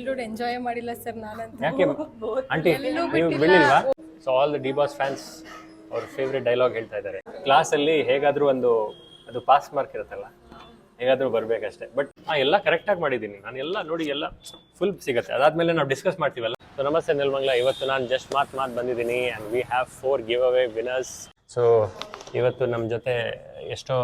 Childhood ಎಂಜಾಯ್ ಮಾಡಿಲ್ಲ sir ನಾನಂತೂ. ಯಾಕೆ ಆಂಟಿ ನೀವು ಬೀಳಿಲ್ವಾ? So all the D boss fans ಅವ್ರ ಫೇವ್ರೆಟ್ ಡೈಲಾಗ್ ಹೇಳ್ತಾ ಇದ್ದಾರೆ, ಕ್ಲಾಸಲ್ಲಿ ಹೇಗಾದರೂ ಒಂದು ಅದು ಪಾಸ್ ಮಾರ್ಕ್ ಇರುತ್ತಲ್ಲ, ಹೇಗಾದರೂ ಬರಬೇಕಷ್ಟೇ. ಬಟ್ ಎಲ್ಲ ಕರೆಕ್ಟಾಗಿ ಮಾಡಿದ್ದೀನಿ ನಾನು, ಎಲ್ಲ ನೋಡಿ ಎಲ್ಲ ಫುಲ್ ಸಿಗುತ್ತೆ. ಅದಾದಮೇಲೆ ನಾವು ಡಿಸ್ಕಸ್ ಮಾಡ್ತೀವಲ್ಲ. ಸೊ ನಮಸ್ತೆ ನೆಲಮಂಗಲ, ಇವತ್ತು ನಾನು ಜಸ್ಟ್ ಮಾತು ಬಂದಿದ್ದೀನಿ and we have 4 give away winners. So ಇವತ್ತು ನಮ್ಮ ಜೊತೆ ಎಷ್ಟೋ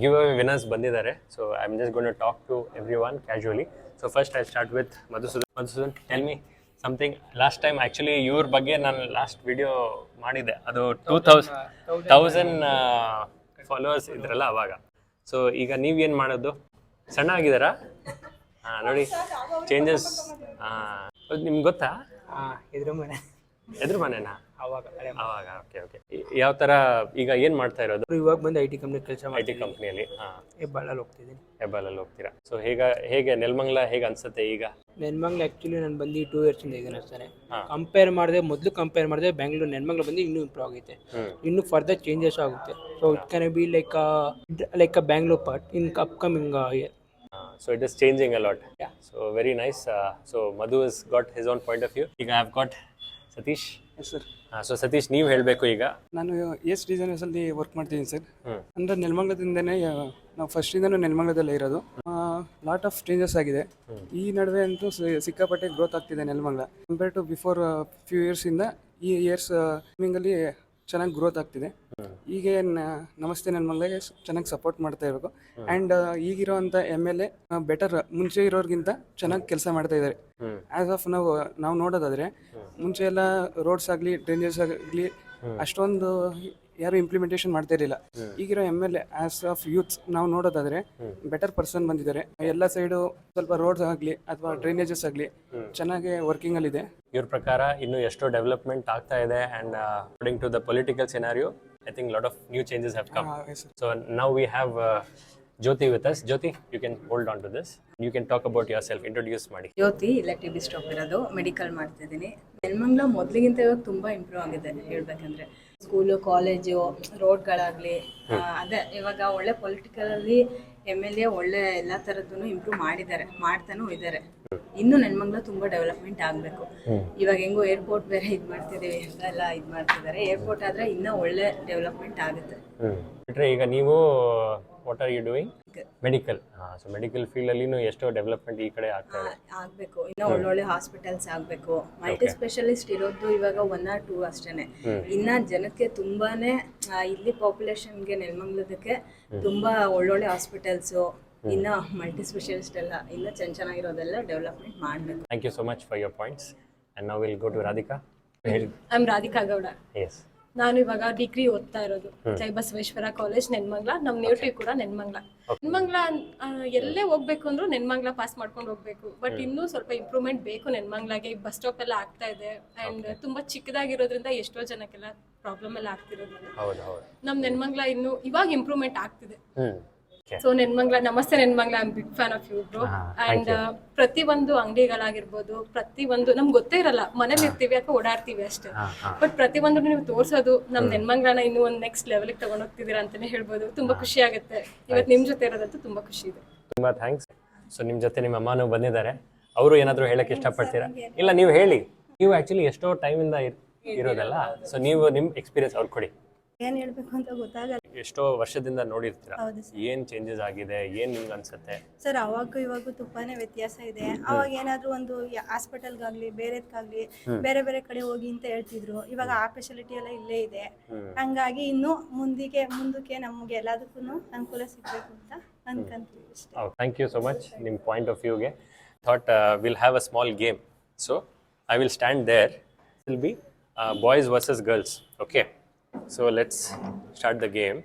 ಗಿವ್ ಅವೇ ವಿನರ್ಸ್ ಬಂದಿದ್ದಾರೆ. So I am just gone to talk to every one casually. So first I start with Madhusudan. Tell me something. Last time actually ಇವ್ರ ಬಗ್ಗೆ ನಾನು last video ಮಾಡಿದ್ದೆ, ಅದು 2000 ಫಾಲೋವರ್ಸ್ ಇದ್ರಲ್ಲ ಅವಾಗ. ಸೊ ಈಗ ನೀವೇನು ಮಾಡೋದು? ಸಣ್ಣ ಆಗಿದ್ದಾರಾ? ಹಾಂ ನೋಡಿ ಚೇಂಜಸ್. ನಿಮ್ಗೆ ಗೊತ್ತಾ? ಎದುರು ಮನೆನಾ? ಅವಾಗ ಓಕೆ. ಯಾವ ಥರ ಈಗ ಏನು ಮಾಡ್ತಾ ಇರೋದು? ಇವಾಗ ಬಂದು ಐ ಟಿ ಕಂಪ್ನಿ ಕೆಲಸ ಐ ಟಿ ಕಂಪ್ನಿಯಲ್ಲಿ. ಹಾಂ, ಹೆಬ್ಬಾಳಲ್ಲಿ ಹೋಗ್ತಿದ್ದೀನಿ. ಹೆಬ್ಬಾಳಲ್ಲಿ ಹೋಗ್ತೀರಾ? ಸೊ ಹೇಗೆ ನೆಲಮಂಗಲ ಹೇಗೆ ಅನ್ಸುತ್ತೆ ಈಗ? ನೆಲಮಂಗಲ ಆ್ಯಕ್ಚುಲಿ ನಾನು ಬಂದು 2 ಇಯರ್ಸಿಂದ ಇದ್ದೀನಿ ಅಷ್ಟೇ. ಮೊದಲು ಕಂಪೇರ್ ಮಾಡಿದೆ ಬೆಂಗಳೂರು ನೆಲಮಂಗಲ ಬಂದು ಇನ್ನೂ ಇಂಪ್ರೂವ್ ಆಗೈತೆ, ಇನ್ನೂ ಫರ್ದರ್ ಚೇಂಜಸ್ ಆಗುತ್ತೆ. So it can be like a Bangalore part in upcoming year. So it is changing a lot. Yeah. So very nice. So Madhu has got his own point of view. ಈಗ I have got Satish. Yes sir. So Satish ನೀವು ಹೇಳಬೇಕು ಈಗ. ನಾನು S ಡಿಸೈನರ್ಸಲ್ಲಿ work ಮಾಡ್ತಿದ್ದೀನಿ sir. ಅಂದರೆ ನೆಲಮಂಗಲದಿಂದನೇ ನಾವು ಫಸ್ಟಿಂದನೂ ನೆಲಮಂಗಲದಲ್ಲೇ ಇರೋದು. Lot of changes ಆಗಿದೆ ಈ ನಡುವೆ ಅಂತೂ. ಸಿಕ್ಕಾಪಟ್ಟೆ ಗ್ರೋತ್ ಆಗ್ತಿದೆ Nelamangala compare to before few ಇಯರ್ಸಿಂದ. ಈ ಇಯರ್ಸ್ ಅಲ್ಲಿ ಚೆನ್ನಾಗಿ ಗ್ರೋತ್ ಆಗ್ತಿದೆ. ಹೀಗೆ ನಮಸ್ತೆ ನೆಲಮಂಗಲಗೆ ಚೆನ್ನಾಗಿ ಸಪೋರ್ಟ್ ಮಾಡ್ತಾ ಇರಬೇಕು. ಆ್ಯಂಡ್ ಈಗಿರೋಂಥ MLA ಬೆಟರ್ ಮುಂಚೆ ಇರೋರಿಗಿಂತ ಚೆನ್ನಾಗಿ ಕೆಲಸ ಮಾಡ್ತಾ ಇದ್ದಾರೆ. ಆ್ಯಸ್ ಆಫ್ ನಾವು ನೋಡೋದಾದರೆ ಮುಂಚೆ ಎಲ್ಲ ರೋಡ್ಸ್ ಆಗಲಿ ಡ್ರೈನೇಜಸ್ ಆಗಲಿ ಅಷ್ಟೊಂದು ಯಾರು ಇಂಪ್ಲಿಮೆಂಟೇಷನ್ ಮಾಡ್ತಾ ಇರಲಿಲ್ಲ. ಈಗಿರೋ MLA ಆಸ್ ಆಫ್ ಯೂತ್ಸ್ ನಾವು ನೋಡೋದಾದರೆ ಬೆಟರ್ ಪರ್ಸನ್ ಬಂದಿದ್ದಾರೆ. ಎಲ್ಲ ಸೈಡು ಸ್ವಲ್ಪ ರೋಡ್ಸ್ ಆಗಲಿ ಅಥವಾ ಡ್ರೈನೇಜಸ್ ಆಗಲಿ ಚೆನ್ನಾಗಿ ವರ್ಕಿಂಗಲ್ಲಿದೆ. ಇವ್ರ ಪ್ರಕಾರ ಇನ್ನೂ ಎಷ್ಟೋ ಡೆವಲಪ್ಮೆಂಟ್ ಆಗ್ತಾ ಇದೆ. And according to the political scenario I think lot of new changes have come. So now we have Jyoti with us. Jyoti, you can hold on to this. You can talk about yourself. Introduce ಮಾಡಿ. ಜ್ಯೋತಿ elective stop ಇರೋದು, medical ಮಾಡ್ತಿದ್ದೀನಿ. ನೆಲಮಂಗಲ ಮೊದಲಿಗಿಂತ ಇವಾಗ ತುಂಬ improve ಆಗಿದೆ ಹೇಳ್ಬೇಕಂದ್ರೆ. School, college, ರೋಡ್ಗಳಾಗಲಿ, ಅದೇ ಇವಾಗ ಒಳ್ಳೆ ಪೊಲಿಟಿಕಲಲ್ಲಿ MLA ಒಳ್ಳೆ ಎಲ್ಲ ಥರದ್ದು ಇಂಪ್ರೂವ್ ಮಾಡಿದ್ದಾರೆ, ಮಾಡ್ತಾನೂ ಇದ್ದಾರೆ. ಇನ್ನೂ ನೆಲಮಂಗಲ ತುಂಬ ಡೆವಲಪ್ಮೆಂಟ್ ಆಗಬೇಕು. ಇವಾಗ ಹೆಂಗೋ ಏರ್ಪೋರ್ಟ್ ಬೇರೆ ಇದು ಮಾಡ್ತಿದ್ದೀವಿ ಅಂತ ಎಲ್ಲ ಇದು ಮಾಡ್ತಿದ್ದಾರೆ. ಏರ್ಪೋರ್ಟ್ ಆದರೆ ಇನ್ನೂ ಒಳ್ಳೆ ಡೆವಲಪ್ಮೆಂಟ್ ಆಗುತ್ತೆ. ಈಗ ನೀವು what are you doing? Medical. So medical ಫೀಲ್ಡಲ್ಲಿನೂ ಎಷ್ಟೋ ಡೆವಲಪ್ಮೆಂಟ್ ಈ ಕಡೆ ಆಗ್ತಾ ಇದೆ. ಆಗಬೇಕು, ಇನ್ನೂ ಒಳ್ಳೊಳ್ಳೆ ಹಾಸ್ಪಿಟಲ್ಸ್ ಆಗಬೇಕು. ಮಲ್ಟಿ ಸ್ಪೆಷಲಿಸ್ಟ್ ಇರೋದು ಇವಾಗ 1 or 2 ಅಷ್ಟೇ. ಇನ್ನು ಜನಕ್ಕೆ ತುಂಬಾನೇ ಇಲ್ಲಿ ಪಾಪ್ಯುಲೇಷನ್ಗೆ ನೆಲಮಂಗಲದಕ್ಕೆ ತುಂಬ ಒಳ್ಳೊಳ್ಳೆ ಹಾಸ್ಪಿಟಲ್ಸು, ಇನ್ನು ಮಲ್ಟಿ ಸ್ಪೆಷಲಿಸ್ಟ್ ಎಲ್ಲ ಇನ್ನೂ ಚೆನ್ನಾಗಿರೋದೆಲ್ಲ ಡೆವಲಪ್ಮೆಂಟ್ ಮಾಡಬೇಕು. Thank you so much for your points. And ನಾವು will go to Radhika. I am Radhika Gowda. Yes. ನಾನು ಇವಾಗ ಡಿಗ್ರಿ ಓದ್ತಾ ಇರೋದು ಜೈ ಬಸವೇಶ್ವರ ಕಾಲೇಜ್ ನೆಲಮಂಗಲ. ನಮ್ಮ ನೇಟಿವ್ ಕೂಡ ನೆಲಮಂಗಲ. ನೆಲಮಂಗಲ ಎಲ್ಲೇ ಹೋಗ್ಬೇಕು ಅಂದ್ರೂ ನೆಲಮಂಗಲ ಪಾಸ್ ಮಾಡ್ಕೊಂಡು ಹೋಗ್ಬೇಕು. ಬಟ್ ಇನ್ನೂ ಸ್ವಲ್ಪ ಇಂಪ್ರೂವ್ಮೆಂಟ್ ಬೇಕು ನೆಲಮಂಗಲಾಗೆ. ಬಸ್ ಸ್ಟಾಪ್ ಎಲ್ಲ ಆಗ್ತಾ ಇದೆ ಅಂಡ್ ತುಂಬಾ ಚಿಕ್ಕದಾಗಿರೋದ್ರಿಂದ ಎಷ್ಟೋ ಜನಕ್ಕೆಲ್ಲ ಪ್ರಾಬ್ಲಮ್ ಎಲ್ಲ ಆಗ್ತಿರೋದ್ರಿಂದ ನಮ್ಮ ನೆಲಮಂಗಲ ಇನ್ನೂ ಇವಾಗ ಇಂಪ್ರೂವ್ಮೆಂಟ್ ಆಗ್ತಿದೆ. ಸೊ ನೆಲಮಂಗಲ, ನಮಸ್ತೆ Nelamangala, I am big fan of you bro. And ಪ್ರತಿಯೊಂದು ಅಂಗಡಿಗಳಾಗಿರ್ಬೋದು, ಪ್ರತಿಯೊಂದು ನಮ್ಗೆ ಗೊತ್ತೇ ಇರಲ್ಲ, ಮನೇಲಿ ಇರ್ತೀವಿ ಅಥವಾ ಓಡಾಡ್ತೀವಿ ಅಷ್ಟೇ. ಬಟ್ ಪ್ರತಿಯೊಂದು ನೀವು ತೋರ್ಸೋದು ನಮ್ಮ ನೆಲಮಂಗಲನ ಇನ್ನೂ ಒಂದು ನೆಕ್ಸ್ಟ್ ಲೆವೆಲ್ಗೆ ತಗೊಂಡೋಗ್ತಿದ್ದೀರಾ ಅಂತಾನೆ ಹೇಳ್ಬೋದು. ತುಂಬಾ ಖುಷಿ ಆಗುತ್ತೆ ಇವತ್ತು ನಿಮ್ ಜೊತೆ ಇರೋದಂತೂ ತುಂಬಾ ಖುಷಿ ಇದೆ. ತುಂಬಾ ಥ್ಯಾಂಕ್ಸ್. ಸೊ ನಿಮ್ ಜೊತೆ ನಿಮ್ಮ ಅಮ್ಮನೂ ಬಂದಿದ್ದಾರೆ. ಅವರು ಏನಾದರೂ ಹೇಳಕ್ಕೆ ಇಷ್ಟಪಡ್ತೀರಾ? ಇಲ್ಲ, ನೀವು ಹೇಳಿ. ನೀವು ಆಕ್ಚುಲಿ ಎಷ್ಟೋ ಟೈಮಿಂದ ಇರೋದಲ್ಲ, ಸೊ ನೀವು ನಿಮ್ಮ ಎಕ್ಸ್ಪೀರಿಯನ್ಸ್ ಅವ್ರು ಕೊಡಿ. ಏನು ಹೇಳಬೇಕು ಅಂತ ಗೊತ್ತಾಗಲ್ಲ. ಎಷ್ಟೋ ವರ್ಷದಿಂದ ನೋಡಿರ್ತೀರಾ, ಏನು ಚೇಂಜಸ್ ಆಗಿದೆ, ಏನು ನಿಮ್ಗೆ ಅನ್ಸುತ್ತೆ? ಸರ್ ಅವಾಗೂ ಇವಾಗೂ ತುಂಬಾನೇ ವ್ಯತ್ಯಾಸ ಇದೆ. ಅವಾಗ ಏನಾದರೂ ಒಂದು ಹಾಸ್ಪಿಟಲ್ಗಾಗಲಿ ಬೇರೆದಕ್ಕಾಗಲಿ ಬೇರೆ ಬೇರೆ ಕಡೆ ಹೋಗಿ ಅಂತ ಹೇಳ್ತಿದ್ರು. ಇವಾಗ ಆ ಫೆಸಿಲಿಟಿ ಎಲ್ಲ ಇಲ್ಲೇ ಇದೆ. ಹಂಗಾಗಿ ಇನ್ನು ಮುಂದಕ್ಕೆ ನಮಗೆ ಎಲ್ಲದಕ್ಕೂ ಅನುಕೂಲ ಸಿಗಬೇಕು ಅಂತ ಅನ್ಕೊಂತೀವಿ ಅಷ್ಟೇ. ಥ್ಯಾಂಕ್ ಯು ಸೊ ಮಚ್ ನಿಮ್ಮ ಪಾಯಿಂಟ್ ಆಫ್ ವ್ಯೂಗೆ. Thought will have a small game. So I will stand there. Will be boys versus girls. Okay, so let's start the game.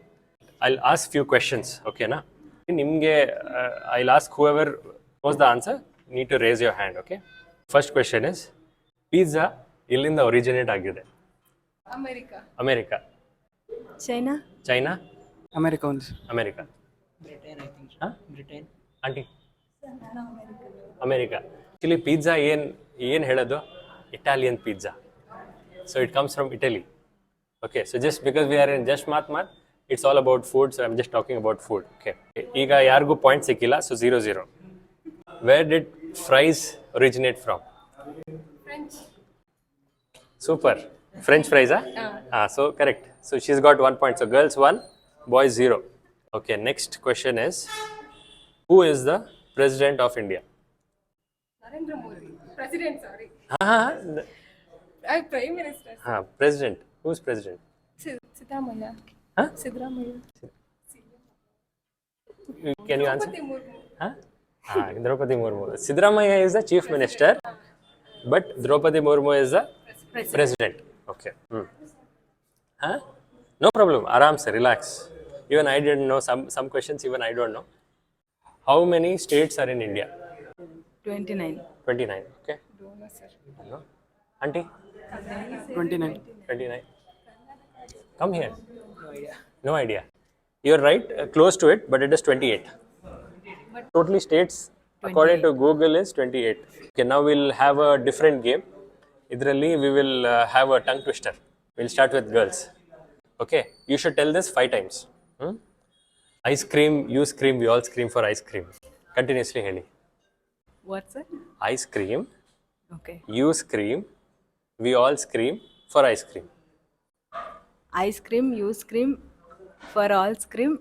I'll ask few questions, okay na? Nimge I'll ask whoever knows the answer need to raise your hand, okay? First question is, pizza illinda originate agide? America. China? America. Britain, I think. Britain. Auntie? America. Actually pizza ಏನು ಹೇಳೋದು? Italian pizza. So it comes from Italy. Okay, so just because we are in just math, it's all about food, so I'm just talking about food. Okay. ಈಗ ಯಾರಿಗೂ point ಸಿಕ್ಕಿಲ್ಲ, so 0-0. Where did fries originate from? French. Super. French fries, huh? So correct. So she's got 1 point. So girls 1, boys 0. Okay, next question is, who is the president of India? Narendra Modi. President, sorry. Uh-huh. Prime Minister. President. Who's president? Sidramaya. Huh? Sidramaya. Can you answer? Draupadi Murmu. Huh? Draupadi Murmu. Sidramaya is the chief minister, but Draupadi Murmu is the president. Okay. Huh? No problem. Aram se, relax. Even I didn't know some questions. Even I don't know. How many states are in India? 29. 29. Okay. No. Auntie? 29. 29. Come here. No idea. You're right. Close to it, but it is 28. Totally states, according to Google, is 28. Okay, now we'll have a different game. Idralli, we will have a tongue twister. We'll start with girls. Okay, you should tell this 5 times. Ice cream, you scream, we all scream for ice cream. Continuously, Heli. What's it? Ice cream, Okay. you scream, we all scream for ice cream. Ice cream, you scream, for all scream,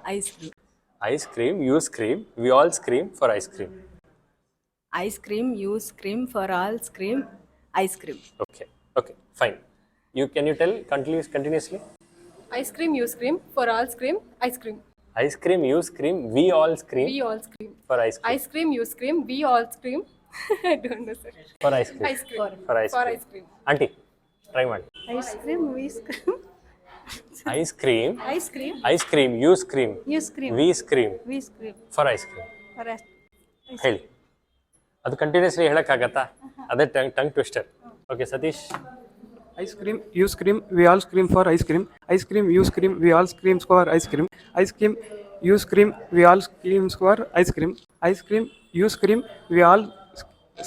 ice cream. Ice cream, you scream, we all scream for ice cream. Ice cream, you scream, for all scream, ice cream. Okay, fine. Can you tell continuously? Ice cream, you scream. For all scream, ice cream. Ice cream, you scream, we all scream We all scream. for ice cream. Ice cream, you scream. We all scream. I don't know, sir. For ice cream. Ice cream. For ice For cream. ice cream. Auntie, try ಮಾಡಿ. Ice cream, we scream. Ice cream, Ice cream, ice cream, you scream, you scream. we scream We scream. for ice cream. For us. ಹೇಳಿ. ಅದು continuously ಹೇಳಕ್ಕಾಗತ್ತಾ? ಅದೇ tongue twister. Okay, Satish. Ice cream, you scream, we all scream for ice cream. Ice cream, you scream, we all scream for ice cream. Ice cream, you scream, we all screams for ice cream. Ice cream, you scream, we all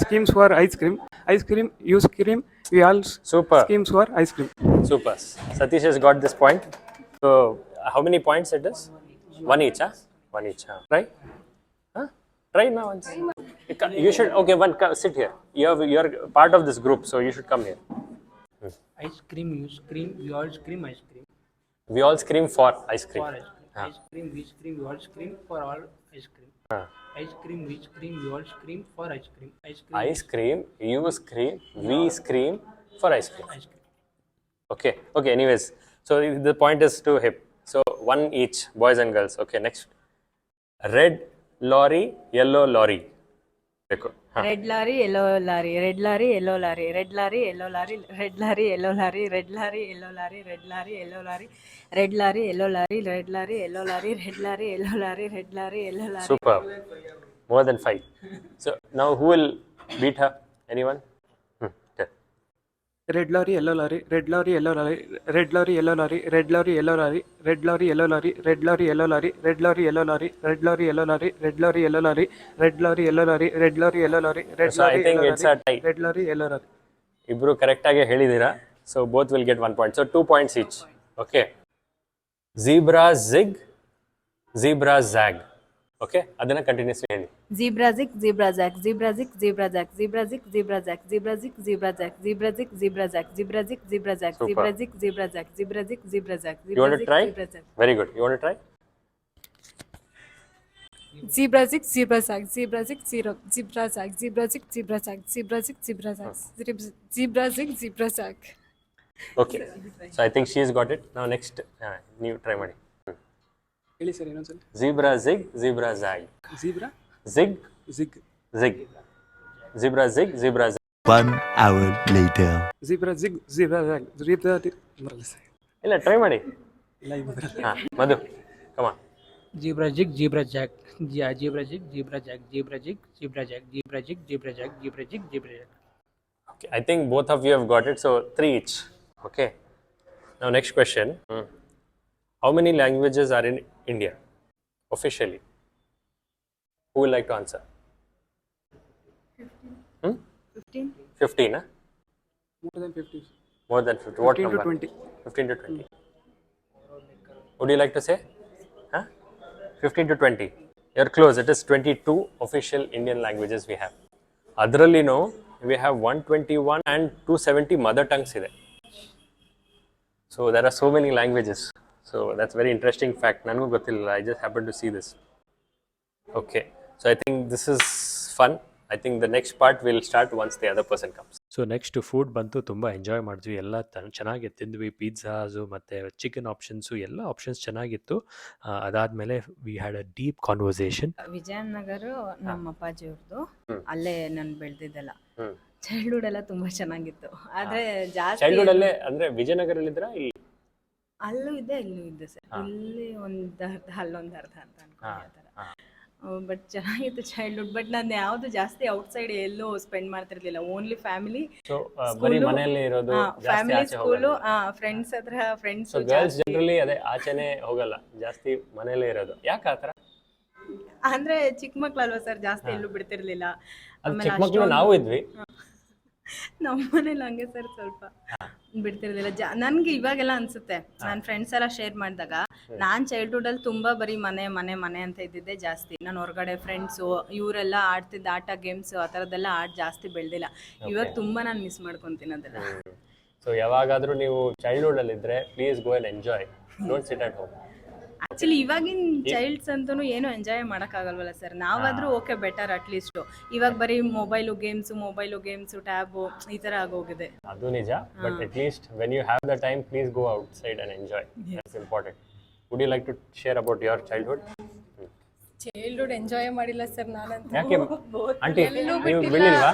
screams for ice cream. Ice cream, you scream, we all Super. screams for ice cream. Super. Satish has got this point. So, how many points it is? 1 each, huh? 1 each, huh? Try? Huh? Try now once. You should, okay, sit here. You're part of this group, so you should come here. Ice cream, you scream, we all scream ice cream. We all scream for ice cream. For ice cream. Ice cream, we scream, we all scream for all ice cream. Ice cream, we scream, we all scream for ice cream. Ice cream, Ice cream, you scream, we scream for ice cream. ice cream. Okay, anyways. So, the point is to hip. So, 1 each, boys and girls. Okay, next. Red lorry, yellow lorry. Red lorry, yellow lorry. Red lorry, yellow lorry. Red lorry, yellow lorry. Red lorry, yellow lorry. Red lorry, yellow lorry. Red lorry, yellow lorry. Red lorry, yellow lorry. Red lorry, yellow lorry. Red lorry, yellow lorry. Red lorry, yellow lorry. Super. More than 5. So, now who will beat her? Anyone? Tell. Red lorry, yellow lorry, red lorry, yellow lorry, red lorry, yellow lorry, red lorry, yellow lorry, red lorry, yellow lorry, red lorry, yellow lorry, red lorry, yellow lorry, red lorry, yellow lorry, red lorry, yellow lorry, red lorry, yellow lorry, red lorry, yellow lorry, red So, I lorry, think yellow it's a lorry, tie. red lorry, yellow lorry. Ibru correct ಆಗಿ ಹೇಳಿದೀರಾ. So, both will get 1 point. So, 2 points each. Okay. Zebra zig, zebra zag. Okay, ಅದನ್ನ continuously ಹೇಳಿ. Zebra zig, zebra zag, zebra zig, zebra zag, zebra zig, zebra zag, zebra zig, zebra zag, zebra zig, zebra zag, zebra zig, zebra zag, Super. zebra zig, zebra zag, zebra zig, zebra zag, You want zebra to zig, try? zebra zag. Very good. You want to try? Zebra zig, zebra zag, zebra zig, zebra zag, zebra zig, zebra zag, zebra zig, zebra zag, zebra zig, zebra zag. Okay. So, I think she's got it. Now, next, ನೀವು try ಮಾಡಿ. ಹೇಳಿ sir ಇನ್ನೊಂದ್ಸಲ. Zebra zig, zebra zag. Zebra, Zig, zig. zig. Zebra zig, zebra zag. 1 hour later. Zebra zig, zebra zag, zebra ಬರಲ್ಲ sir. ಇಲ್ಲ, try ಮಾಡಿ. ಇಲ್ಲ ಈಗ ಬರಲ್ಲ. ಹಾಂ, ಮಧು, ಕಮಾನ್. Zebra jig, zebra jag. Zebra jig, zebra jag. Zebra jig, zebra jag. Zebra jig, zebra jag. Zebra jig, zebra jag. Okay, I think both of you have got it, so 3 each. Okay. Now, next question. How many languages are in India officially? Who would like to answer? 15. 15, huh? More than 50. More than 50. What 15 to number? 20. 15 to 20. Would you like to say? Huh? 15 to 20. You're close. It is 22 official Indian languages we have. ಅದರಲ್ಲಿನೂ we have 121 and 270 mother tongues ಇದೆ. So there are so many languages. So that's very interesting fact. ನನಗೂ ಗೊತ್ತಿಲ್ಲ. I just happen to see this. Okay, so I think this is fun. I think the next part will start once the other person comes. So next food ಬಂತು. ತುಂಬ enjoy ಮಾಡಿದ್ವಿ. ಎಲ್ಲ ಚೆನ್ನಾಗಿ ತಿಂದ್ವಿ. ಪಿಜ್ಜಾಸು ಮತ್ತು chicken options ಎಲ್ಲ options ಚೆನ್ನಾಗಿತ್ತು. ಅದಾದಮೇಲೆ we had a deep conversation. Vijayanagara ನಮ್ಮ ಅಪ್ಪಾಜಿಯವ್ರದ್ದು, ಅಲ್ಲೇ ನಾನು ಬೆಳೆದಿದ್ದೆಲ್ಲ. ಚೈಲ್ಡ್ಹುಡ್ ಎಲ್ಲ ತುಂಬಾ ಚೆನ್ನಾಗಿತ್ತು. ಆದ್ರೆ ಜಾಸ್ತಿ ಚೈಲ್ಡ್ಹುಡ್ ಅಲ್ಲೇ ಅಂದರೆ ವಿಜಯನಗರಲ್ಲಿದ್ರಾ? ಇಲ್ಲಿ ಅಲ್ಲೂ ಇದೆ ಇಲ್ಲೂ ಇದೆ ಸರ್. ಇಲ್ಲಿ ಒಂದು ಅರ್ಧ ಅಲ್ಲೊಂದು ಅರ್ಧ ಅಂತ ಅನ್ಕೊಂಡು ಆ ಥರ. ಬಟ್ ಚೆನ್ನಾಗಿತ್ತು ಚೈಲ್ಡ್ಹುಡ್. ಬಟ್ ನಾನು ಯಾವುದು ಜಾಸ್ತಿ ಔಟ್ಸೈಡ್ ಎಲ್ಲೂ ಸ್ಪೆಂಡ್ ಮಾಡ್ತಿರ್ಲಿಲ್ಲ. ಓನ್ಲಿ ಫ್ಯಾಮಿಲಿ, ಸೊ ಬರೀ ಮನೆಯಲ್ಲೇ ಇರೋದು, ಜಾಸ್ತಿ ಫ್ಯಾಮಿಲಿ, ಆಚೆ ಸ್ಕೂಲು, ಹೋಗಲ್ಲ. ಫ್ರೆಂಡ್ಸ್ ಹತ್ರ ಫ್ರೆಂಡ್ಸ್. ಸೊ ಗರ್ಲ್ಸ್ ಜನರಲಿ ಅದೇ ಆಚೆನೆ ಹೋಗಲ್ಲ, ಜಾಸ್ತಿ ಮನೆಯಲ್ಲೇ ಇರೋದು. ಯಾಕೆ ಆ ಥರ? ಅಂದ್ರೆ ಚಿಕ್ಕ ಮಕ್ಳು ಅಲ್ವಾ ಸರ್, ಜಾಸ್ತಿ ಎಲ್ಲೂ ಬಿಡ್ತಿರ್ಲಿಲ್ಲ. ಅದು ಚಿಕ್ಕ ಮಕ್ಕಳು ನಾವು ಇದ್ವಿ. ನಮ್ಮ ಮನೇಲಿ ಹಂಗೆ ಸರ್, ಸ್ವಲ್ಪ ಬಿಡ್ತಿರ್ಲಿಲ್ಲ. ನನ್ಗೆ ಇವಾಗೆಲ್ಲ ಅನ್ಸುತ್ತೆ, ನನ್ನ ಫ್ರೆಂಡ್ಸ್ ಎಲ್ಲ ಶೇರ್ ಮಾಡಿದಾಗ, ನಾನ್ ಚೈಲ್ಡ್ಹುಡ್ ಅಲ್ಲಿ ತುಂಬಾ ಬರೀ ಮನೆ ಮನೆ ಮನೆ ಅಂತ ಇದ್ದಿದ್ದೆ ಜಾಸ್ತಿ. ನಾನು ಹೊರಗಡೆ ಫ್ರೆಂಡ್ಸು ಇವರೆಲ್ಲ ಆಡ್ತಿದ್ದ ಆಟ, ಗೇಮ್ಸ್ ಆ ಥರದ್ದೆಲ್ಲ ಜಾಸ್ತಿ ಬೆಳೆದಿಲ್ಲ. ಇವಾಗ ತುಂಬಾ ನಾನು ಮಿಸ್ ಮಾಡ್ಕೊತೀನಿ ಅದೆಲ್ಲ. ಸೊ ಯಾವಾಗಾದ್ರೂ ನೀವು ಚೈಲ್ಡ್ಹುಡ್ ಅಲ್ಲಿ ಇದ್ರೆ please go and enjoy, don't sit at home. Actually ಇವಾಗಿನ ಚೈಲ್ಡ್ಸ್ ಅಂತೂ ಏನು ಎಂಜಾಯ್ ಮಾಡೋಕ್ಕಾಗಲ್ವಲ್ಲ ಸರ್. ನಾವಾದ್ರೂ ಓಕೆ, ಬೆಟರ್ ಅಟ್ಲೀಸ್ಟ್. ಇವಾಗ ಬರೀ ಮೊಬೈಲು ಗೇಮ್ಸು ಟ್ಯಾಬು ಈ ಥರ ಆಗೋಗಿದೆ. ಅದು ನಿಜ. But at least when you have the time, please go outside and enjoy. That's important. Would you like to share about your childhood? Childhood ಎಂಜಾಯ್ ಮಾಡಿಲ್ಲ sir ನಾನಂತೂ. ಯಾಕೆ ಆಂಟಿ ಎಲ್ಲೂ ನೀವು ಬಿಟ್ಟಿಲ್ಲ. ಬೀಳಿಲ್ವಾ?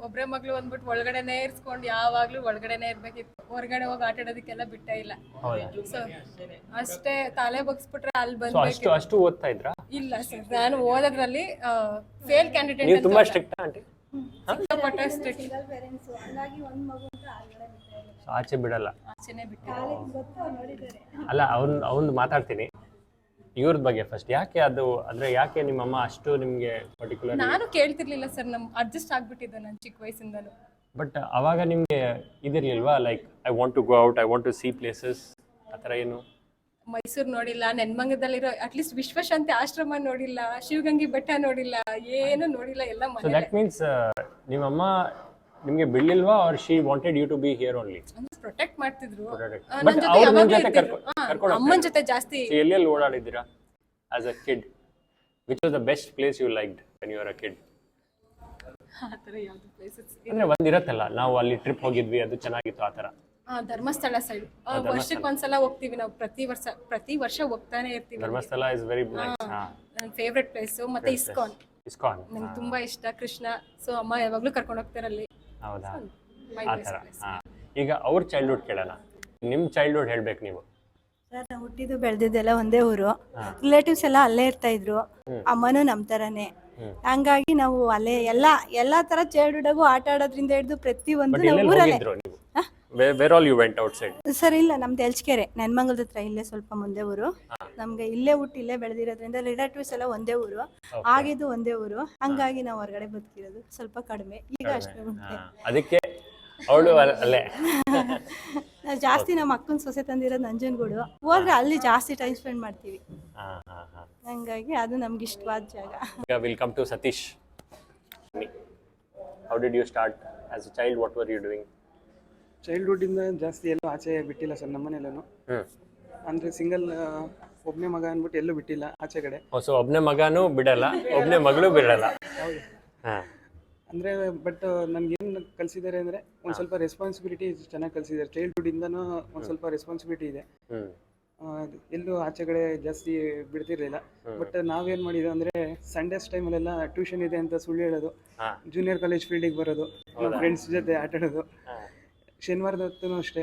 ಒಬ್ರೇ ಮಗಳು ಅಂದ್ಬಿಟ್ಟು ಒಳಗಡೆನೆ ಇರ್ಸ್ಕೊಂಡು ಯಾವಾಗ್ಲೂ ಒಳಗಡೆನೆ ಇರ್ಬೇಕಿತ್ತು. ಹೊರಗಡೆ ಹೋಗಿ ಆಟ ಆಡೋದಕ್ಕೆಲ್ಲ ಬಿಟ್ಟೇ ಇಲ್ಲ. ಸೊ ಅಷ್ಟೇ ತಲೆ ಬಗ್ಸ್ಬಿಟ್ರೆ ಅಲ್ಲಿ ಸೊ ಬಂದ್ಬೇಕು. ಅಷ್ಟು ಓದ್ತಾ ಇದ್ರಾ? ಇಲ್ಲ ಸರ್, ನಾನು ಓದೋದ್ರಲ್ಲಿ ಫೇಲ್ ಕ್ಯಾಂಡಿಡೇಟ್ ನೀವು ಅಂತ ತುಂಬಾ ಸ್ಟ್ರಿಕ್ಟ್ ಆಂಟಿ? ಸಿಕ್ಕಾಪಟ್ಟೆ strict. ಪೇರೆಂಟ್ಸು ಹಂಗಾಗಿ ಒಂದು ಮಗು ಅಂತ ಆಲ್ಗಡೆ ಬಿಡ್ತಾ ಇಲ್ಲ. ಸೊ ಆಚೆ ಬಿಡಲ್ಲ. ಆಚೆನೆ ಬಿಟ್ಟು. ಕಾಲೇಜ್ ಗೊತ್ತು ನೋಡಿದ್ದಾರೆ. ಅಲ್ಲ, ಅವ್ನು ಮಾತಾಡ್ತೀನಿ ಇವ್ರದ್ ಬಗ್ಗೆ ಫಸ್ಟ್. ಯಾಕೆ ಅದು ಅಂದ್ರೆ ಯಾಕೆ ನಿಮ್ಮಮ್ಮ ಅಷ್ಟು ನಿಮ್ಗೆ ಪರ್ಟಿಕ್ಯುಲರ್? ನಾನು ಕೇಳ್ತಿರ್ಲಿಲ್ಲ ಸರ್, ಅಡ್ಜಸ್ಟ್ ಆಗ್ಬಿಟ್ಟಿದ್ದೆ ನಾನು ಚಿಕ್ಕ ವಯಸ್ಸಿಂದನು. ಬಟ್ ಅವಾಗ ನಿಮ್ಗೆ ಇದಿರ್ಲಿಲ್ವಾ, like I want to go out, I want to see places ಆ ಥರ ಏನು? ಮೈಸೂರು ನೋಡಿಲ್ಲ, ನೆನ್ಮಂಗದಲ್ಲಿರೋ ಅಟ್ಲೀಸ್ಟ್ ವಿಶ್ವಶಾಂತಿ ಆಶ್ರಮ ನೋಡಿಲ್ಲ, ಶಿವಗಂಗೆ ಬೆಟ್ಟ ನೋಡಿಲ್ಲ, ಏನು ನೋಡಿಲ್ಲ, ಎಲ್ಲ ಸೊ ಮನೆ. ದಟ್ ಮೀನ್ಸ್ ನಿಮ್ಮಮ್ಮ ನಿಮ್ಗೆ ಬಿಡ್ಲಿಲ್ವಾ, or she wanted you to be here only? Protect ಮಾಡ್ತಿದ್ರು. ಬಟ್ ಅವ್ರು ನಿಮ್ ಜೊತೆ ಕರ್ಕೊಂಡು ಅಮ್ಮನ ಜೊತೆ ಜಾಸ್ತಿ. ಎಲ್ಲೆಲ್ಲಿ ಓಡಾಡಿದ್ದೀರಾ as a kid? Which was the best place you liked when you are a kid? ಆ ಥರ ಯಾವ್ದು ಪ್ಲೇಸಸ್? ಅಂದ್ರೆ ಒಂದಿರತ್ತಲ್ಲ, ನಾವು ಅಲ್ಲಿ ಟ್ರಿಪ್ ಹೋಗಿದ್ವಿ, ಅದು ಚೆನ್ನಾಗಿತ್ತು, ಆ ಥರ. ಧರ್ಮಸ್ಥಳ ಸೈಡ್ ವರ್ಷಕ್ಕೆ ಒಂದ್ಸಲ ಹೋಗ್ತೀವಿ ನಾವು. ಪ್ರತಿ ವರ್ಷ ಹೋಗ್ತಾನೆ ಇರ್ತೀವಿ. Dharmasthala is very nice. ನನ್ನ ಫೇವ್ರೆಟ್ ಪ್ಲೇಸ್. ಮತ್ತೆ ಇಸ್ಕಾನ್ ನಂಗೆ ಇಸ್ಕಾನ್ ತುಂಬಾ ಇಷ್ಟ. ಕೃಷ್ಣ, ಸೊ ಅಮ್ಮ ಯಾವಾಗ್ಲೂ ಕರ್ಕೊಂಡು ಹೋಗ್ತಾರಲ್ಲಿ. ಹೌದಾ? My ಆ best ಥರ. place. ಈಗ ಅವ್ರ ಚೈಲ್ಡ್ಹುಡ್ ಕೇಳೋಣ. ನಿಮ್ಮ ಚೈಲ್ಡ್ಹುಡ್ ಹೇಳ್ಬೇಕು ನೀವು. ಸರ್, ನಾವು ಹುಟ್ಟಿದ್ದು ಬೆಳೆದಿದ್ದೆಲ್ಲ ಒಂದೇ ಊರು. ರಿಲೇಟಿವ್ಸ್ ಎಲ್ಲ ಅಲ್ಲೇ ಇರ್ತಾ ಇದ್ರು. ಅಮ್ಮನೂ ನಮ್ಮ ಥರನೇ. ಹಂಗಾಗಿ ನಾವು ಅಲ್ಲೇ ಎಲ್ಲಾ ತರ ಚೈಲ್ಡ್ಹುಡ್ಗೂ ಆಟ ಆಡೋದ್ರಿಂದ ಹಿಡಿದು ಪ್ರತಿಯೊಂದು ಬಟ್ ನಾವು ಎಲ್ಲೆಲ್ಲಿ ಊರಲ್ಲೇ. ಹೋಗಿದ್ರು ನೀವು? Where all you went outside? Sir ಇಲ್ಲ, ನಮ್ದು ಎಲ್ಚಕೆರೆ, ನೆನ್ಮಂಗಲದ ಹತ್ರ, ಇಲ್ಲೇ ಸ್ವಲ್ಪ ಮುಂದೆ ಊರು. ನಮ್ಗೆ ಇಲ್ಲೇ ಹುಟ್ಟಿ ಇಲ್ಲೇ ಬೆಳೆದಿರೋದ್ರಿಂದ ರಿಲೇಟಿವ್ಸ್ ಎಲ್ಲ ಒಂದೇ ಊರು, ಆಗಿದ್ದು ಒಂದೇ ಊರು. ಹಂಗಾಗಿ ನಾವು ಹೊರಗಡೆ ಬದುಕಿರೋದು ಸ್ವಲ್ಪ ಕಡಿಮೆ. ಈಗ ಅಷ್ಟೇ ಉಂಟೆ. ಅದಕ್ಕೆ ಅವಳು ಅಲ್ಲೇ. ನಾವು ಜಾಸ್ತಿ ನಮ್ಮ ಅಕ್ಕನ ಸೊಸೆ ತಂದಿರೋದು ನಂಜನಗೂಡು. ಹೋದ್ರೆ ಅಲ್ಲಿ ಜಾಸ್ತಿ ಟೈಮ್ ಸ್ಪೆಂಡ್ ಮಾಡ್ತೀವಿ. ಹಂಗಾಗಿ ಅದು ನಮ್ಗೆ ಇಷ್ಟವಾದ ಜಾಗ. ಈಗ will come to Satish. How did you start as a child? What were you doing? ಚೈಲ್ಡ್ಹುಡ್ಡಿಂದ ಜಾಸ್ತಿ ಎಲ್ಲೂ ಆಚೆ ಬಿಟ್ಟಿಲ್ಲ ಸರ್ ನಮ್ಮನೇಲೂ. ಅಂದರೆ ಸಿಂಗಲ್ ಒಬ್ಬನೇ ಮಗ ಅಂದ್ಬಿಟ್ಟು ಎಲ್ಲೂ ಬಿಟ್ಟಿಲ್ಲ ಆಚೆ ಕಡೆ. ಸೊ ಒಬ್ಬನೇ ಮಗನೂ ಬಿಡಲ್ಲ, ಒಬ್ಬನೇ ಮಗಳು ಬಿಡಲ್ಲ. ಅಂದರೆ ಬಟ್ ನನಗೇನು ಕಲಿಸಿದ್ದಾರೆ ಅಂದರೆ ಒಂದು ಸ್ವಲ್ಪ ರೆಸ್ಪಾನ್ಸಿಬಿಲಿಟಿ ಚೆನ್ನಾಗಿ ಕಲಿಸಿದ್ದಾರೆ. ಚೈಲ್ಡ್ಹುಡ್ಡಿಂದನೂ ಒಂದು ಸ್ವಲ್ಪ ರೆಸ್ಪಾನ್ಸಿಬಿಲಿಟಿ ಇದೆ. ಎಲ್ಲೂ ಆಚೆ ಕಡೆ ಜಾಸ್ತಿ ಬಿಡ್ತಿರ್ಲಿಲ್ಲ. ಬಟ್ ನಾವೇನು ಮಾಡಿದ್ವಿ ಅಂದರೆ ಸಂಡೇಸ್ ಟೈಮಲ್ಲೆಲ್ಲ ಟ್ಯೂಷನ್ ಇದೆ ಅಂತ ಸುಳ್ಳು ಹೇಳೋದು, ಜೂನಿಯರ್ ಕಾಲೇಜ್ ಫೀಲ್ಡಿಗೆ ಬರೋದು, ನಮ್ಮ ಫ್ರೆಂಡ್ಸ್ ಜೊತೆ ಆಟ ಆಡೋದು. ಶನಿವಾರದ ಹೊತ್ತೂ ಅಷ್ಟೇ,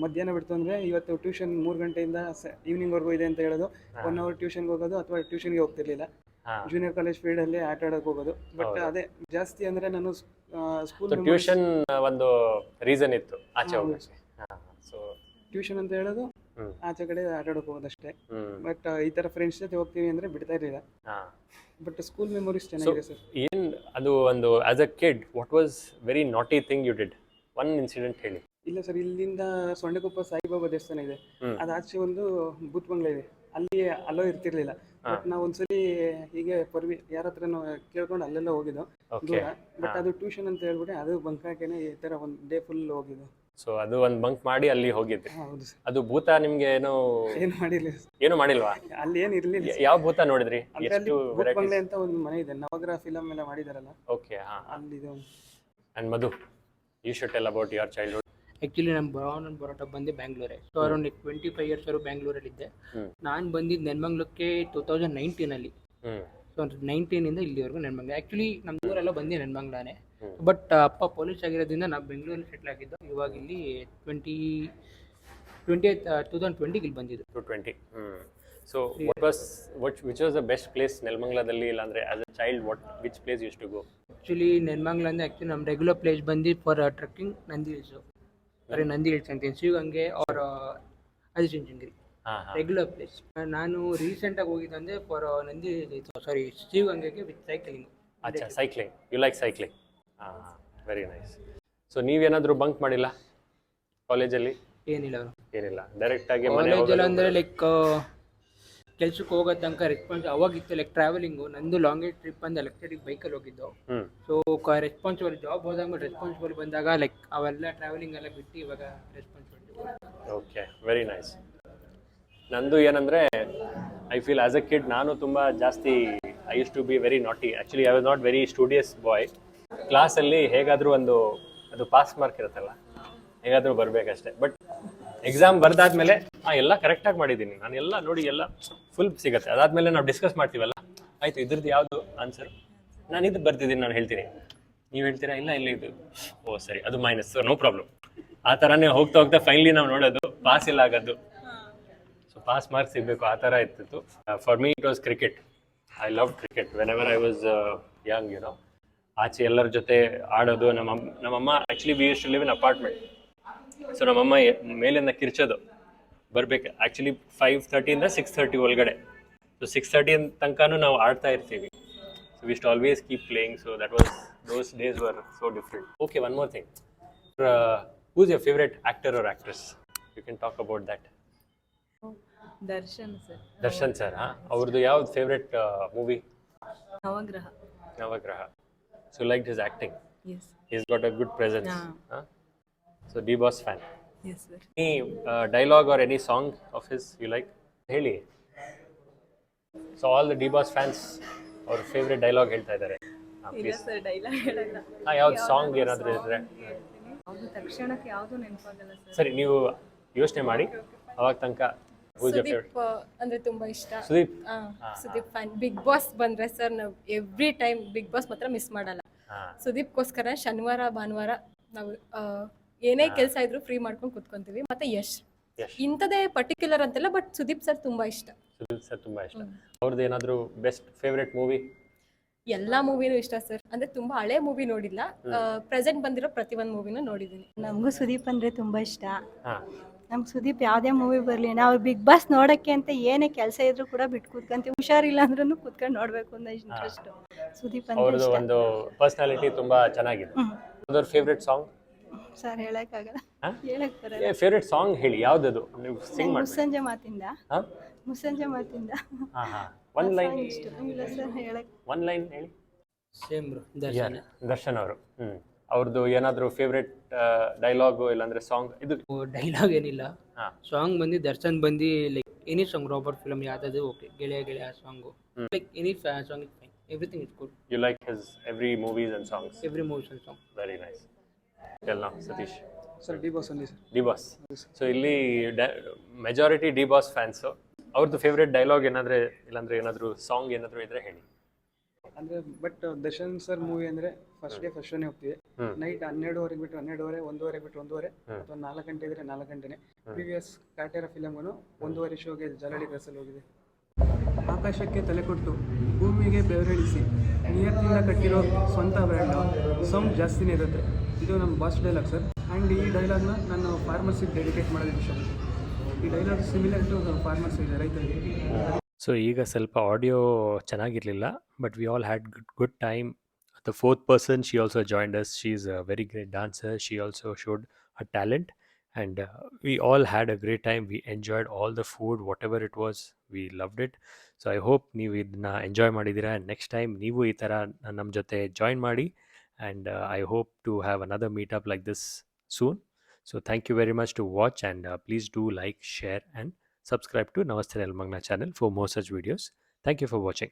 ಮಧ್ಯಾಹ್ನ ಬಿಡ್ತು ಅಂದರೆ ಇವತ್ತು ಟ್ಯೂಷನ್ 3 ಗಂಟೆಯಿಂದ ಈವ್ನಿಂಗ್ವರೆಗೂ ಇದೆ ಅಂತ ಹೇಳೋದು. 1 ಅವರ್ ಟ್ಯೂಷನ್ಗೆ ಹೋಗೋದು, ಅಥವಾ ಟ್ಯೂಷನ್ಗೆ ಹೋಗ್ತಿರ್ಲಿಲ್ಲ. ಜೂನಿಯರ್ ಕಾಲೇಜ್ ಫೀಲ್ಡಲ್ಲಿ ಆಟ ಆಡೋಕೆ ಹೋಗೋದು. ಬಟ್ ಅದೇ ಜಾಸ್ತಿ ಅಂದರೆ ನಾನು ಸ್ಕೂಲ್ ಟ್ಯೂಷನ್ ಒಂದು ರೀಸನ್ ಇತ್ತು ಆಚೆ ಹೋಗೋಕ್ಕೆ. ಸೊ ಟ್ಯೂಷನ್ ಅಂತ ಹೇಳೋದು, ಆಚೆ ಕಡೆ ಆಟ ಆಡೋಕೆ ಹೋಗೋದಷ್ಟೇ. ಬಟ್ ಈ ಥರ ಫ್ರೆಂಡ್ಸ್ ಜೊತೆ ಹೋಗ್ತೀವಿ ಅಂದರೆ ಬಿಡ್ತಾ ಇರಲಿಲ್ಲ. ಬಟ್ ಸ್ಕೂಲ್ ಮೆಮೊರೀಸ್ ಚೆನ್ನಾಗಿದೆ ಸರ್. ಏನು ಅದು ಒಂದು as a kid what was very naughty thing you did? One incident ಹೇಳಿ. ಇಲ್ಲ ಸರ್, ಇಲ್ಲಿಂದ ಸೊಂಡೆಕೊಪ್ಪ ಸಾಯಿಬಾಬಾ ದೇವಸ್ಥಾನ ಇದೆ, ಅದಾಚೆ ಒಂದು ಬೂತ್ ಬಂಗ್ಲೆ ಇದೆ. ಅಲ್ಲಿ ಅಲ್ಲೋ ಇರ್ತಿರ್ಲಿಲ್ಲ. ಬಟ್ ನಾವು ಒಂದ್ಸಲಿ ಹೀಗೆ ಯಾರ ಹತ್ರನೋ ಕೇಳ್ಕೊಂಡು ಅಲ್ಲೆಲ್ಲ ಹೋಗಿದ್ದು Okay. ದೂರ. ಬಟ್ ಅದು ಟ್ಯೂಷನ್ ಅಂತ ಹೇಳ್ಬಿಟ್ಟು ಅದು ಬಂಕ್ ಹಾಕೇನೆ ಈ ತರ ಒಂದು ಡೇ ಫುಲ್ ಹೋಗಿದ್ದು. ಸೊ ಅದು ಒಂದು ಬಂಕ್ ಮಾಡಿ ಅಲ್ಲಿ ಹೋಗಿದ್ದೆ. ಹೌದು ಸರ್. ಅದು ಭೂತ ನಿಮ್ಗೆ ಏನೋ ಏನು ಮಾಡಿಲ್ಲ ಏನು ಮಾಡಿಲ್ವಾ? ಅಲ್ಲಿ ಏನು ಇರ್ಲಿಲ್ಲ. ಯಾವ ಭೂತ ನೋಡಿದ್ರಿ? ಅಂದ್ರೆ ಅಲ್ಲಿ ಭೂತ್ ಬಂಗ್ಲೆ ಅಂತ ಒಂದು ಮನೆ ಇದೆ, ನವಗ್ರಹ ಫಿಲಮ್ ಎಲ್ಲ ಮಾಡಿದಾರಲ್ಲ, ಓಕೆ. ಹಾ. ಅಲ್ಲಿದೆ. And Madhu, you should tell about your childhood. Actually ನಮ್ಮ ಬ್ರೌನ್ ಅಂಡ್ ಬರೋಟ ಬಂದು ಬ್ಯಾಂಗ್ಳೂರೇ. ಸೊ ಅರೌಂಡ್ 25 ಇಯರ್ಸ್ ಅವರು ಬ್ಯಾಂಗ್ಳೂರಲ್ಲಿದ್ದೆ. ನಾನು ಬಂದಿದ್ದು ನೆನ್ಮಂಗ್ಲಕ್ಕೆ 2019 ಹ್ಮ್. ಸೊ 19ಇಂದ ಇಲ್ಲಿವರೆಗೂ ನೆನ್ಮಂಗ್ಲ. ಆ್ಯಕ್ಚುಲಿ ನಮ್ಮ ಊರೆಲ್ಲ ಬಂದೆ ನೆನ್ಮಂಗ್ಲಾನೆ. ಬಟ್ ಅಪ್ಪ ಪೊಲೀಸ್ ಆಗಿರೋದ್ರಿಂದ ನಾವು ಬೆಂಗಳೂರಲ್ಲಿ ಸೆಟ್ಲ್ ಆಗಿದ್ದು. ಇವಾಗ ಇಲ್ಲಿ 2020 ಇಲ್ಲಿ ಬಂದಿದ್ದು. 2020. So which was the best place ನೆಲಮಂಗಲದಲ್ಲಿ? ಇಲ್ಲಾಂದ್ರೆ as a child which place use to go? Actually Nelamangala ಅಂದರೆ ಆ್ಯಕ್ಚುಲಿ ನಮ್ಮ ರೆಗ್ಯುಲರ್ ಪ್ಲೇಸ್ ಬಂದು ಫಾರ್ ಟ್ರೆಕ್ಕಿಂಗ್ ನಂದಿ ಹಿಲ್ಸು. ಅರೆ ನಂದಿ ಹಿಲ್ಸ್ ಅಂತೀನಿ, Shivaganga or Adichunchanagiri regular place. ನಾನು ರೀಸೆಂಟಾಗಿ ಹೋಗಿದ್ದಂದರೆ ಫಾರ್ ನಂದಿ ಶಿವಗಂಗೆಗೆ ವಿತ್ ಸೈಕ್ಲಿಂಗ್. ಅಚ್ಚಾ, ಸೈಕ್ಲಿಂಗ್. You like cycling? ಹಾಂ, ವೆರಿ ನೈಸ್. ಸೊ ನೀವೇನಾದರೂ ಬಂಕ್ ಮಾಡಿಲ್ಲ ಕಾಲೇಜಲ್ಲಿ? ಏನಿಲ್ಲ ಅವರು ಏನಿಲ್ಲ, ಡೈರೆಕ್ಟಾಗಿ ಕಾಲೇಜಲ್ಲಿ ಅಂದರೆ ಲೈಕ್ ಕೆಲ್ಸಕ್ಕೆ ಹೋಗೋ ತನಕ ರೆಸ್ಪಾನ್ಸ್ ಅವಾಗಿತ್ತು. ಲೈಕ್ ಟ್ರಾವೆಲಿಂಗು ನಂದು ಲಾಂಗೇಜ್ ಟ್ರಿಪ್ ಬಂದು ಎಲೆಕ್ಟ್ರಿಕ್ ಬೈಕಲ್ಲಿ ಹೋಗಿದ್ದು. ಸೊ ರೆಸ್ಪಾನ್ಸಿಬಲ್ ಜಾಬ್ ಹೋದಾಗ ರೆಸ್ಪಾನ್ಸಿಬಲ್ ಬಂದಾಗ ಲೈಕ್ ಅವೆಲ್ಲ ಟ್ರಾವೆಲಿಂಗ್ ಎಲ್ಲ ಬಿಟ್ಟು ಇವಾಗ ರೆಸ್ಪಾನ್ಸಿಬಿಲಿಟಿ. Okay, very nice. ನಂದು ಏನಂದರೆ, I feel as a kid ನಾನು ತುಂಬ ಜಾಸ್ತಿ I use to be very naughty. Actually I was not very studious boy. ಕ್ಲಾಸಲ್ಲಿ ಹೇಗಾದರೂ ಅದು ಪಾಸ್ ಮಾರ್ಕ್ ಇರುತ್ತಲ್ಲ, ಹೇಗಾದರೂ ಬರಬೇಕಷ್ಟೆ. ಬಟ್ ಎಕ್ಸಾಮ್ ಬರ್ದಾದ್ಮೇಲೆ ಎಲ್ಲ ಕರೆಕ್ಟಾಗಿ ಮಾಡಿದ್ದೀನಿ ನಾನು, ಎಲ್ಲ ನೋಡಿ ಎಲ್ಲ ಫುಲ್ ಸಿಗುತ್ತೆ. ಅದಾದಮೇಲೆ ನಾವು ಡಿಸ್ಕಸ್ ಮಾಡ್ತೀವಲ್ಲ, ಆಯಿತು ಇದ್ರದ್ದು ಯಾವುದು ಆನ್ಸರ್, ನಾನು ಇದು ಬರ್ತಿದ್ದೀನಿ, ನಾನು ಹೇಳ್ತೀನಿ, ನೀವು ಹೇಳ್ತೀರಾ ಇಲ್ಲ ಇದು, ಓ ಸರಿ ಅದು ಮೈನಸ್, ನೋ ಪ್ರಾಬ್ಲಮ್. ಆ ಥರನೇ ಹೋಗ್ತಾ ಫೈನಲಿ ನಾವು ನೋಡೋದು ಪಾಸ್ ಇಲ್ಲ ಆಗೋದು. ಸೊ ಪಾಸ್ ಮಾರ್ಕ್ಸ್ ಸಿಗಬೇಕು, ಆ ಥರ ಇರ್ತಿತ್ತು. For me it was cricket. I love cricket whenever I was young, you know. ಆಚೆ ಎಲ್ಲರ ಜೊತೆ ಆಡೋದು. ನಮ್ಮಮ್ಮ actually we use to live in apartment. So ನಮ್ಮಮ್ಮ ಮೇಲಿಂದ ಕಿರ್ಚೋದು ಬರಬೇಕು. ಆ್ಯಕ್ಚುಲಿ 5:30 6:30 ಒಳಗಡೆ. ಸೊ 6:30 ತನಕನೂ ನಾವು ಆಡ್ತಾ ಇರ್ತೀವಿ. So we should always keep playing. So those days were so different. Okay, one more thing. Who's your favourite actor or actress? You can talk about that. Darshan sir. Darshan sir. ಅವ್ರದ್ದು ಯಾವ್ದು favourite movie? Navagraha. So like his acting. He's got a good presence. Huh? So D-Boss fan. Yes sir. Any dialogue or any song of his you like? Heli. So all the D-Boss fans ಅವ್ರ favourite dialogue ಹೇಳ್ತಾ ಇದ್ದಾರೆ. ಇಲ್ಲ sir, dialogue ಹೇಳಲ್ಲ. ಯಾವ್ದು song ಏನಾದರೂ ಇದ್ರೆ ಯಾವುದು ತಕ್ಷಣಕ್ಕೆ ಯಾವುದು ನೆನಪಾಗಲ್ಲ ಸರ್. ಸರಿ, ನೀವು ಯೋಚನೆ ಮಾಡಿ. ಅವಾಗ ತನಕ ಸುದೀಪ್ ಅಂದ್ರೆ ತುಂಬಾ ಇಷ್ಟ. ಸುದೀಪ್ ಫ್ಯಾನ್. ಬಿಗ್ ಬಾಸ್ ಬಂದ್ರೆ ಸರ್ ನಾವು ಎವ್ರಿ ಟೈಮ್ ಬಿಗ್ ಬಾಸ್ ಮಾತ್ರ ಮಿಸ್ ಮಾಡಲ್ಲ. ಸುದೀಪ್ಗೋಸ್ಕರ ಶನಿವಾರ ಭಾನುವಾರ ನಾವು ಏನೇ ಕೆಲಸ ಇದ್ರು ಫ್ರೀ ಮಾಡ್ಕೊಂಡು ಕುತ್ಕೊಂತೀವಿ. ಮತ್ತೆ ಯಶ್ ಇಂಥದೇ ಪರ್ಟಿಕ್ಯುಲರ್ ಅಂತೆಲ್ಲ, ಬಟ್ ಸುದೀಪ್ ಸರ್ ತುಂಬಾ ಇಷ್ಟ. ಸುದೀಪ್ ಸರ್ ತುಂಬಾ ಇಷ್ಟ. ಅವ್ರದ್ದು ಏನಾದರೂ ಬೆಸ್ಟ್ ಫೇವ್ರೆಟ್ ಮೂವಿ? ಎಲ್ಲಾ ಮೂವಿನೂ ಇಷ್ಟ ಸರ್. ಅಂದ್ರೆ ತುಂಬಾ ಹಳೆ ಮೂವಿ ನೋಡಿಲ್ಲ, ಪ್ರೆಸೆಂಟ್ ಬಂದಿರೋ ಪ್ರತಿಯೊಂದು ಮೂವಿನೂ ನೋಡಿದ್ದೀನಿ. ನಮಗೂ ಸುದೀಪ್ ಅಂದ್ರೆ ತುಂಬಾ ಇಷ್ಟ. ನಮ್ಗೆ ಸುದೀಪ್ ಯಾವುದೇ ಮೂವಿ ಬರಲಿ, ನಾವು ಬಿಗ್ ಬಾಸ್ ನೋಡೋಕ್ಕೆ ಅಂತ ಏನೇ ಕೆಲಸ ಇದ್ರೂ ಕೂಡ ಬಿಟ್ಟು ಕೂತ್ಕೊಂತೀವಿ. ಹುಷಾರಿಲ್ಲ ಅಂದ್ರೂ ಕೂತ್ಕೊಂಡು ನೋಡಬೇಕು ಅನ್ನೋ ಇಂಟ್ರೆಸ್ಟ್ ಸುದೀಪ್ ಅಂದ್ರೆ ಅವ್ರದ್ದು ಒಂದು ಪರ್ಸನಾಲಿಟಿ ತುಂಬಾ ಚೆನ್ನಾಗಿದೆ. ಅವ್ರ ಫೇವ್ರೆಟ್ ಸಾಂಗ್ ಸರ್ ಹೇಳಕ್ಕಾಗಲ್ಲ, ಹೇಳಕ್ ಬರಲ್ಲ. ಫೇವ್ರೆಟ್ ಸಾಂಗ್ ಹೇಳಿ, ಯಾವ್ದದು ನೀವು ಸಿಂಗ್ ಮಾಡಿ? ಮುಸ್ಸಂಜೆ ಮಾತಿಂದ. ಮುಸ್ಸಂಜೆ ಮಾತಿಂದ ಒನ್ ಲೈನ್. ಇಲ್ಲ ಸರ್, ಹೇಳಕ್ ಒನ್ ಲೈನ್ ಹೇಳಿ. ಸೇಮ್ ಬ್ರೋ, ದರ್ಶನ್ ಅವರು. ಅವ್ರದ್ದು ಏನಾದರೂ ಫೇವ್ರೆಟ್ ಡೈಲಾಗು ಇಲ್ಲಾಂದ್ರೆ ಸಾಂಗ್? ಇದು ಡೈಲಾಗ್ ಏನಿಲ್ಲ, ಸಾಂಗ್ ಬಂದು ದರ್ಶನ್ ಬಂದು like any song, Robert film ಯಾವ್ದಾದ್ರು okay, Geleya song, like any song is fine, everything is good. You like his every movies and songs? Every movies and song. Very nice. Tell now Satish. Sir D-Boss only sir. D-Boss. So ಇಲ್ಲಿ majority D-Boss fans. ಅವ್ರದ್ದು favourite dialogue ಏನಾದ್ರೆ ಇಲ್ಲಾಂದ್ರೆ ಏನಾದರೂ song ಏನಾದರೂ ಇದ್ರೆ ಹೇಳಿ. ಅಂದರೆ but Darshan sir movie ಅಂದರೆ ಫಸ್ಟ್ ಶೋನೇ ಹೋಗ್ತೀವಿ. ನೈಟ್ 12:30 ಬಿಟ್ಟು 12:30, 1:30 ಬಿಟ್ಟು 1:30, ಅಥವಾ 4 ಗಂಟೆ ಇದ್ರೆ 4 ಗಂಟೆನೆ. ಪ್ರೀವಿಯಸ್ ಕಾಟೇರ ಫಿಲಮನ್ನು 1:30 ಶೋಗೆ ಜಾಲಹಳ್ಳಿ ಕ್ರಾಸಲ್ಲಿ ಹೋಗಿದೆ. ಆಕಾಶಕ್ಕೆ ತಲೆ ಕೊಟ್ಟು ಭೂಮಿಗೆ ಬೆವರಿಳಿಸಿ ನಿಯತ್ತಿಂದ ಕಟ್ಟಿರೋ ಸ್ವಂತ ಬ್ರ್ಯಾಂಡು, ಸೌಂಡ್ ಜಾಸ್ತಿನೇ ಇರುತ್ತೆ. ಇದು ನಮ್ಮ ಬಾಸ್ ಡೈಲಾಗ್ ಸರ್. ಆ್ಯಂಡ್ ಈ ಡೈಲಾಗ್ನ ನಾನು ಫಾರ್ಮರ್ಸಿಗೆ ಡೆಡಿಕೇಟ್ ಮಾಡೋದು ಇಷ್ಟ. ಈ ಡೈಲಾಗ್ ಸಿಮಿಲರ್ ಟು ಫಾರ್ಮರ್ಸ್ ಇದೆ, ರೈತರಿಗೆ. ಸೊ ಈಗ ಸ್ವಲ್ಪ ಆಡಿಯೋ ಚೆನ್ನಾಗಿರಲಿಲ್ಲ, but we all had good time. The fourth person, she also joined us. She is a very great dancer. She also showed her talent. And we all had a great time. We enjoyed all the food, whatever it was. We loved it. So I hope ನೀವು ಇದನ್ನ enjoy ಮಾಡಿದ್ದೀರಾ. Next time ನೀವು ಈ ಥರ ನಮ್ಮ ಜೊತೆ join ಮಾಡಿ. And I hope to have another meetup like this soon. So thank you very much to watch, and please do like, share and subscribe to Namaste Nelmagna channel for more such videos. Thank you for watching.